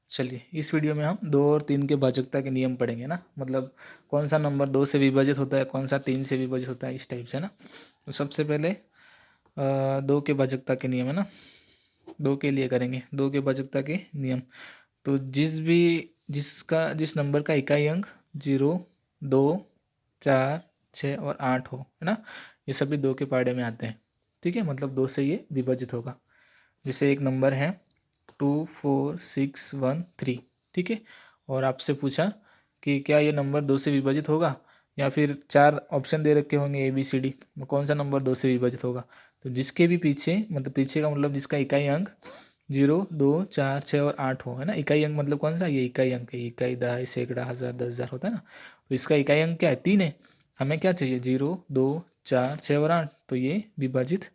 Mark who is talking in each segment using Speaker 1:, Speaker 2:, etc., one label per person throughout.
Speaker 1: चलिए इस वीडियो में हम 2 और 3 के भाजकता के नियम पढ़ेंगे ना, मतलब कौन सा नंबर 2 से विभाजित होता है, कौन सा 3 से विभाजित होता है, इस टाइप से ना। तो सबसे पहले 2 के भाजकता के नियम है ना, 2 के लिए करेंगे 2 के भाजकता के नियम। तो जिस नंबर का इकाई अंक 0, 2, 4, 6 और 8 हो, है ना, ये सभी 2 के पहाड़े में आते हैं। ठीक है, मतलब 2 से ये विभाजित होगा। जैसे एक नंबर है 2, 4, 6, 1, 3, ठीक है, और आपसे पूछा कि क्या ये नंबर 2 से विभाजित होगा, या फिर 4 ऑप्शन दे रखे होंगे ABCD, कौन सा नंबर 2 से विभाजित होगा। तो जिसके भी पीछे, मतलब पीछे का मतलब जिसका इकाई अंक 0, 2, 4, 6 और 8 हो, है ना। इकाई अंक मतलब कौन सा, ये इकाई अंक है, इकाई, दहाई, सैकड़ा, हज़ार, 10,000 होता है ना। तो इसका इकाई अंक क्या है, 3 है। हमें क्या चाहिए, 0, 2, 4, 6 और 8, तो ये विभाजित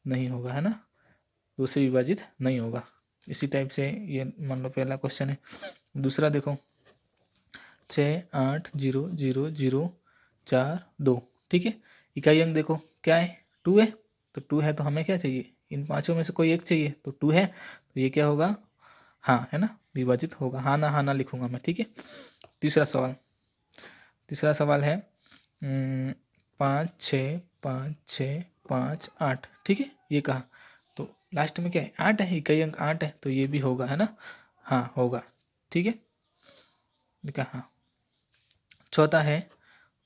Speaker 1: नहीं होगा, है ना, 2 से विभाजित नहीं होगा। इसी टाइप से ये मान लो पहला क्वेश्चन है। दूसरा देखो 6, 8, 0, 0, 0, 4, 2, ठीक है। इकाई अंक देखो क्या है, 2 है। तो 2 है तो हमें क्या चाहिए, इन पांचों में से कोई एक चाहिए, तो 2 है, तो ये क्या होगा, हाँ, है ना, विभाजित होगा। हाँ ना लिखूंगा मैं, ठीक है। तीसरा सवाल है 5, 6, 5, 6, 5, 8, ठीक है। ये कहा तो लास्ट में क्या है, 8 है, इकाई अंक 8 है, तो ये भी होगा, है ना, हाँ होगा, ठीक है। लिखा हाँ। चौथा है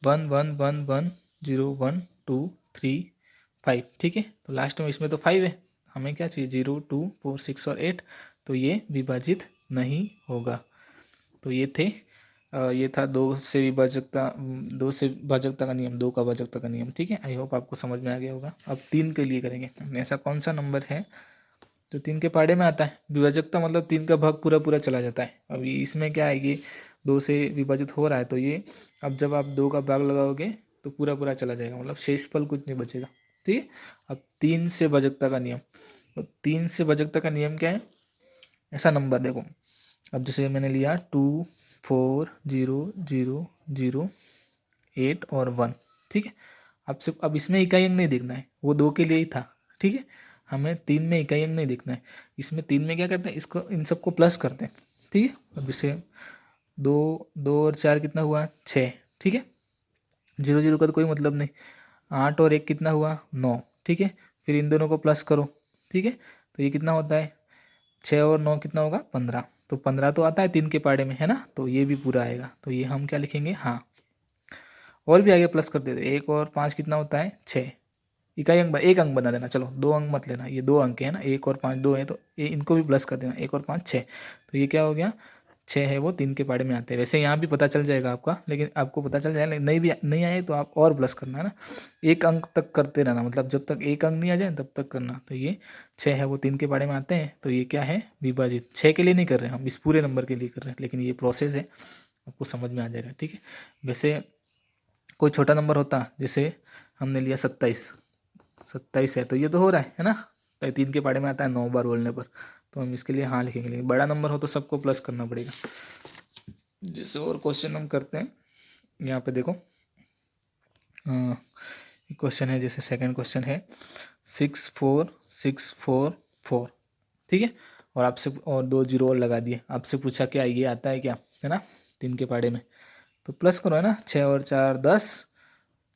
Speaker 1: 1, 1, 1, 1, 0, 1, 2, 3, 5, ठीक है। तो लास्ट में इसमें तो 5 है, हमें क्या चाहिए, 0, 2, 4, 6 और 8, तो ये विभाजित नहीं होगा। तो ये था 2 से भाजकता का नियम, 2 का भाजकता का नियम, ठीक है। आई होप आपको समझ में आ गया होगा। अब 3 के लिए करेंगे। ऐसा कौन सा नंबर है जो 3 के पहाड़े में आता है, विभाजकता मतलब 3 का भाग पूरा पूरा चला जाता है। अब इसमें क्या है, ये 2 से विभाजित हो रहा है, तो ये अब जब आप 2 का भाग लगाओगे तो पूरा पूरा चला जाएगा, मतलब शेषफल कुछ नहीं बचेगा, ठीक है। अब 3 से भाजकता का नियम, तो 3 से भाजकता का नियम क्या है, ऐसा नंबर देखो। अब जैसे मैंने लिया 2, 4, 0, 0, 0, 8 और 1, ठीक है। अब इसमें इकाई अंक नहीं देखना है, वो 2 के लिए ही था, ठीक है। हमें 3 में इकाई अंक नहीं देखना है। इसमें 3 में क्या करते हैं, इसको इन सबको प्लस करते हैं, ठीक है। अब जैसे 2, 2 और 4 कितना हुआ, 6, ठीक है। 0, 0 का तो कोई मतलब नहीं। 8 और 1 कितना हुआ, 9, ठीक है। फिर इन दोनों को प्लस करो, ठीक है। तो ये कितना होता है, 6 और 9 कितना होगा, 15। तो 15 तो आता है 3 के पहाड़े में, है ना, तो ये भी पूरा आएगा। तो ये हम क्या लिखेंगे, हाँ। और भी आगे प्लस कर देते, 1 और 5 कितना होता है, 6। इकाई अंक एक अंक बना देना, चलो 2 अंक मत लेना, ये 2 अंक है ना, 1 और 5 2 है, तो ये इनको भी प्लस कर देना, 1 और 5 6। तो ये क्या हो गया, 6 है वो 3 के पहाड़े में आते हैं। वैसे यहाँ भी पता चल जाएगा आपका, लेकिन आपको पता चल जाएगा, लेकिन नहीं आए तो आप और प्लस करना, है ना। एक अंक तक करते रहना, मतलब जब तक एक अंक नहीं आ जाए तब तक करना। तो ये 6 है वो 3 के पहाड़े में आते हैं, तो ये क्या है, विभाजित। 6 के लिए नहीं कर रहे हैं हम, इस पूरे नंबर के लिए कर रहे हैं, लेकिन ये प्रोसेस है, आपको समझ में आ जाएगा, ठीक है। वैसे कोई छोटा नंबर होता, जैसे हमने लिया 27, 27 है, तो ये तो हो रहा है ना, तो 3 के पहाड़े में आता है 9 बार बोलने पर, तो हम इसके लिए हाँ लिखेंगे। लेकिन बड़ा नंबर हो तो सबको प्लस करना पड़ेगा। जैसे और क्वेश्चन हम करते हैं, यहाँ पे देखो क्वेश्चन है, जैसे सेकंड क्वेश्चन है 6, 4, 6, 4, 4, ठीक है। और आपसे और 2 जीरो और लगा दिए, आपसे पूछा क्या ये आता है क्या, है ना, 3 के पहाड़े में, तो प्लस करो, है ना। 6 और 4 10,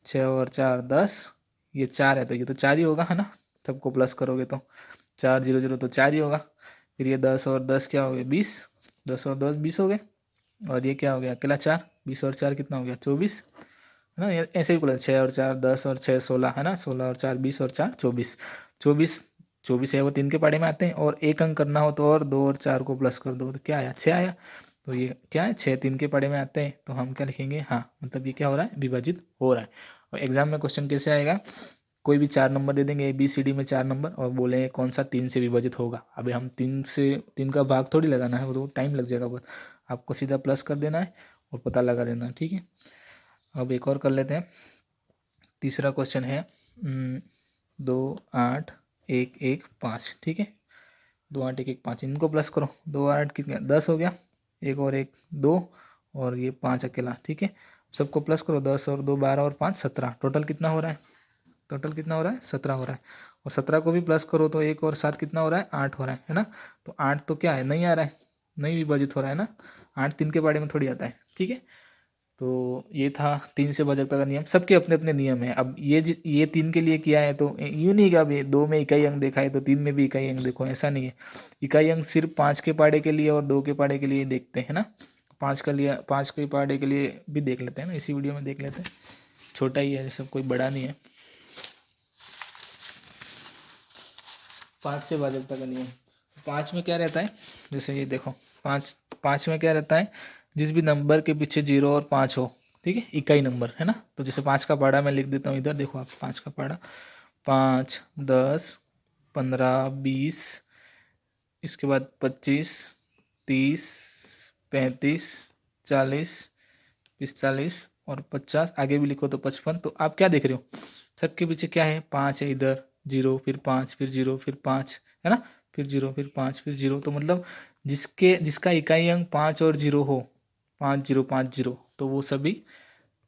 Speaker 1: 6 और 4 10, ये 4 है तो ये तो 4 ही होगा, है ना। सबको प्लस करोगे तो 4 0 0 तो 4 ही होगा। फिर ये 10 और 10 क्या हो गए, 20, 10 और 10 20 हो गए। और ये क्या हो गया, अकेला 4, 20 और 4 कितना हो गया, 24, है ना। ऐसे ही प्लस 6 और 4 10 और 6 16, है ना, 16 और 4 20 और 4 24, 24, 24 है वो 3 के पहाड़े में आते हैं। और एक अंक करना हो तो और 2 और 4 को प्लस कर दो, तो क्या आया, 6 आया। तो ये क्या है, 6 3 के पहाड़े में आते हैं, तो हम क्या लिखेंगे, हाँ, मतलब ये क्या हो रहा है, विभाजित हो रहा है। और एग्जाम में क्वेश्चन कैसे आएगा, कोई भी 4 नंबर दे देंगे, ABCD में 4 नंबर, और बोलेंगे कौन सा 3 से विभाजित होगा। अभी हम 3 का भाग थोड़ी लगाना है, वो तो टाइम लग जाएगा बहुत। आपको सीधा प्लस कर देना है और पता लगा लेना है, ठीक है। अब एक और कर लेते हैं। तीसरा क्वेश्चन है 2 8 1 1 5, ठीक है। 2 8 1 1 5, इनको प्लस करो, 2 8 कितने, 10 हो गया, एक और एक 2, और ये 5 अकेला, ठीक है। सबको प्लस करो, 10 और 2 12 और 5 17, टोटल कितना हो रहा है, टोटल कितना हो रहा है, 17 हो रहा है। और 17 को भी प्लस करो तो 1 और 7 कितना हो रहा है, 8 हो रहा है ना। तो 8 तो क्या है, नहीं आ रहा है, नहीं विभाजित हो रहा है ना, 8 3 के पाड़े में थोड़ी आता है, ठीक है। तो ये था 3 से भाजकता का नियम। सबके अपने अपने नियम है। अब ये 3 के लिए किया है तो यूँ नहीं कि अब 2 में इकाई अंक देखा है तो 3 में भी इकाई अंक देखो, ऐसा नहीं है। इकाई अंक सिर्फ 5 के पाड़े के लिए और 2 के पाड़े के लिए देखते हैं ना। 5 के पाड़े के लिए भी देख लेते हैं ना, इसी वीडियो में देख लेते हैं। छोटा ही है, सब कोई बड़ा नहीं है। 5 से भाजकता का नियम। 5 में क्या रहता है, जैसे ये देखो, 5 में क्या रहता है, जिस भी नंबर के पीछे 0 और 5 हो, ठीक है, इकाई नंबर है ना। तो जैसे 5 का पाड़ा मैं लिख देता हूँ इधर, देखो आप 5 का पाड़ा, 5 10 15 20, इसके बाद 25 30 35 40 45 और 50, आगे भी लिखो तो 55। तो आप क्या देख रहे हो, सबके पीछे क्या है, 5 है इधर, 0 फिर 5 फिर 0 फिर 5 है ना, फिर 0 फिर 5 फिर 0। तो मतलब जिसका इकाई अंक 5 और 0 हो, 5 0 5 0, तो वो सभी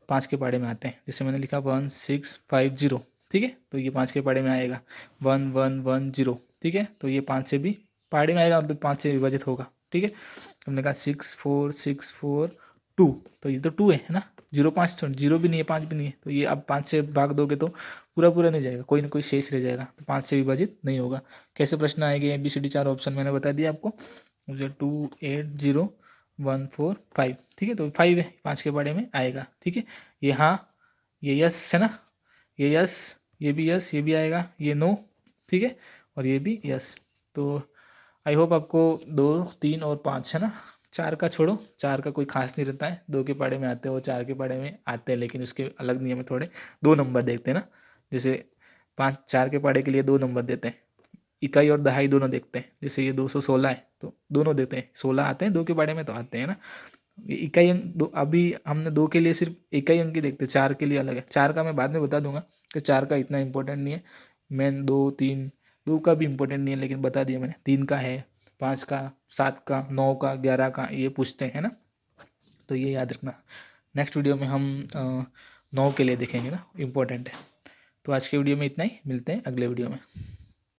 Speaker 1: 5 के पाड़े में आते हैं। जैसे मैंने लिखा 1 6 5 0, ठीक है, तो ये 5 के पाड़े में आएगा। 1 1 1 0, ठीक है, तो ये 5 से भी पाड़े में आएगा, मतलब 5 से विभाजित होगा, ठीक है। हमने कहा 6 4 6 4 2, तो ये तो 2 है ना। 0 5 0 भी नहीं है, 5 भी नहीं है, तो ये अब 5 से भाग दोगे तो पूरा पूरा नहीं जाएगा, कोई ना कोई शेष रह जाएगा, तो 5 से विभाजित नहीं होगा। कैसे प्रश्न आएंगे, ABCD 4 ऑप्शन मैंने बता दिया आपको, 2 8 0 1 4 5, ठीक है, तो 5 है, 5 के बारे में आएगा, ठीक है। ये हाँ, ये यस है ना, ये यस, ये भी यस, ये भी आएगा, ये नो, ठीक है, और ये भी यस। तो आई होप आपको 2 3 और 5 है ना, 4 का छोड़ो, 4 का कोई खास नहीं रहता है, 2 के पाड़े में आते हैं वो, 4 के पाड़े में आते हैं, लेकिन उसके अलग नियम है थोड़े। 2 नंबर देखते हैं ना, जैसे 4 के पाड़े के लिए 2 नंबर देते हैं, इकाई और दहाई दोनों देखते हैं। जैसे ये 216 है तो दोनों देते हैं, 16 आते हैं 2 के पाड़े में तो आते हैं ना। ये इकाई अंक दो, अभी हमने 2 के लिए सिर्फ इकाई अंक ही देखते हैं, 4 के लिए अलग है। 4 का मैं बाद में बता दूंगा कि 4 का इतना इंपॉर्टेंट नहीं है, मैन 2 3 2 का भी इंपॉर्टेंट नहीं है, लेकिन बता दिया मैंने। 3 का है, 5 का, 7 का, 9 का, 11 का, ये पूछते हैं ना, तो ये याद रखना। नेक्स्ट वीडियो में हम 9 के लिए देखेंगे ना, इम्पोर्टेंट है। तो आज के वीडियो में इतना ही, मिलते हैं अगले वीडियो में।